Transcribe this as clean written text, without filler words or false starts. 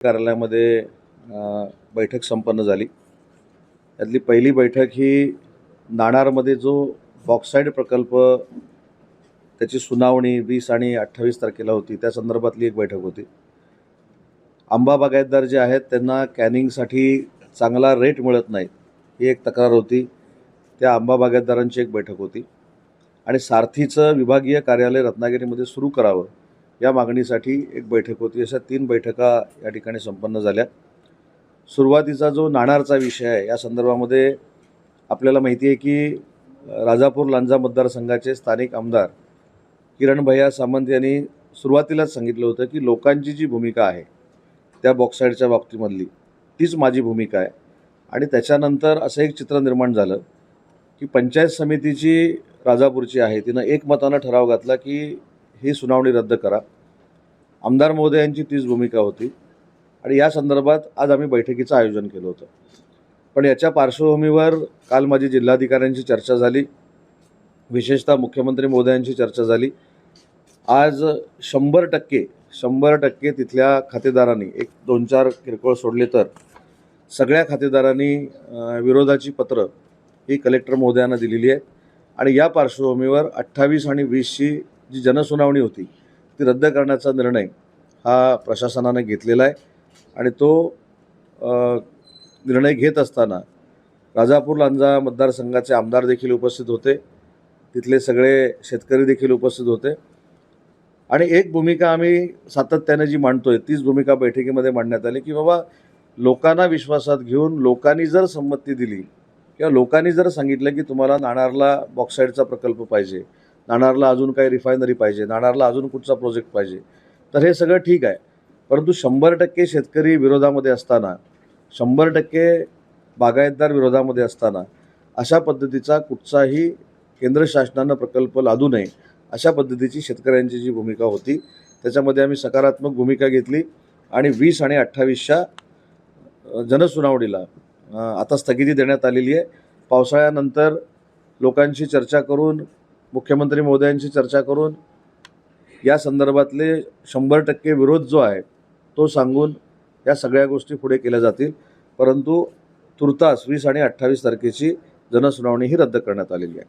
कार्यालयामध्ये बैठक संपन्न झाली। त्यातली पहिली बैठक ही नाणारमध्ये जो बॉक्साईड प्रकल्प त्याची सुनावणी 20 आणि 28 तारखेला होती, त्या संदर्भातली एक बैठक होती। आंबा बागायतदार जे आहेत त्यांना कॅनिंगसाठी चांगला रेट मिळत नाही, ही एक तक्रार होती। त्या आंबा बागायतदारांची एक बैठक होती आणि सारथीचं विभागीय कार्यालय रत्नागिरीमध्ये सुरू करावं या मागणीसाठी एक बैठक होती। अशा 3 बैठका या ठिकाणी संपन्न झाल्या। सुरुवातीचा जो नाणारचा विषय आहे या संदर्भामध्ये आपल्याला माहिती आहे की राजापूर लांजा मतदारसंघाचे स्थानिक आमदार किरण भैया सामंत यांनी सुरुवातीलाच सांगितलं होतं की लोकांची जी भूमिका आहे त्या बॉक्साईडच्या बाबतीमधली तीच माझी भूमिका आहे। आणि त्याच्यानंतर असं एक चित्र निर्माण झालं की पंचायत समितीची राजापूरची आहे तिनं एकमतानं ठराव घातला की ही सुनावणी रद्द करा। आमदार महोदयांची तीच भूमिका होती आणि या संदर्भात आज आम्ही बैठकीचं आयोजन केलं होतं। पण याच्या पार्श्वभूमीवर काल माझी जिल्हाधिकाऱ्यांची चर्चा झाली, विशेषतः मुख्यमंत्री महोदयांची चर्चा झाली। आज 100% तिथल्या खातेदारांनी, एक 2-4 किरकोळ सोडले तर सगळ्या खातेदारांनी विरोधाची पत्र ही कलेक्टर महोदयांना दिलेली आहे आणि या पार्श्वभूमीवर 28 आणि 20ची जी जनसुनावणी होती ती रद्द करण्याचा निर्णय हा प्रशासनाने घेतलेला आहे। आणि तो निर्णय घेत असताना राजापूर लांजा मतदारसंघाचे आमदार देखील उपस्थित होते, तिथले सगळे शेतकरी देखील उपस्थित होते आणि एक भूमिका आम्ही सातत्याने जी मांडतोय तीच भूमिका बैठकीमध्ये मांडण्यात आली की बाबा लोकांना विश्वासात घेऊन लोकांनी जर संमती दिली किंवा लोकांनी जर सांगितलं की तुम्हाला नाणारला बॉक्साईडचा प्रकल्प पाहिजे, नाणारला अजून काही रिफायनरी पाहिजे, नाणारला अजून कुठचा प्रोजेक्ट पाहिजे, तर हे सगळं ठीक आहे। परंतु 100% शेतकरी विरोधामध्ये असताना, 100% बागायतदार विरोधामध्ये असताना अशा पद्धतीचा कुठचाही केंद्र शासनानं प्रकल्प लादू नये अशा पद्धतीची शेतकऱ्यांची जी भूमिका होती त्याच्यामध्ये आम्ही सकारात्मक भूमिका घेतली आणि 20 आणि 28च्या जनसुनावणीला आता स्थगिती देण्यात आलेली आहे। पावसाळ्यानंतर लोकांशी चर्चा करून, मुख्यमंत्री महोदयांशी चर्चा करून या संदर्भातले 100% विरोध जो आहे तो सांगून या सगळ्या गोष्टी पुढे केल्या जातील। परंतु तुर्तास 20 आणि 28 तारखेची जनसुनावणी ही रद्द करण्यात आलेली आहे।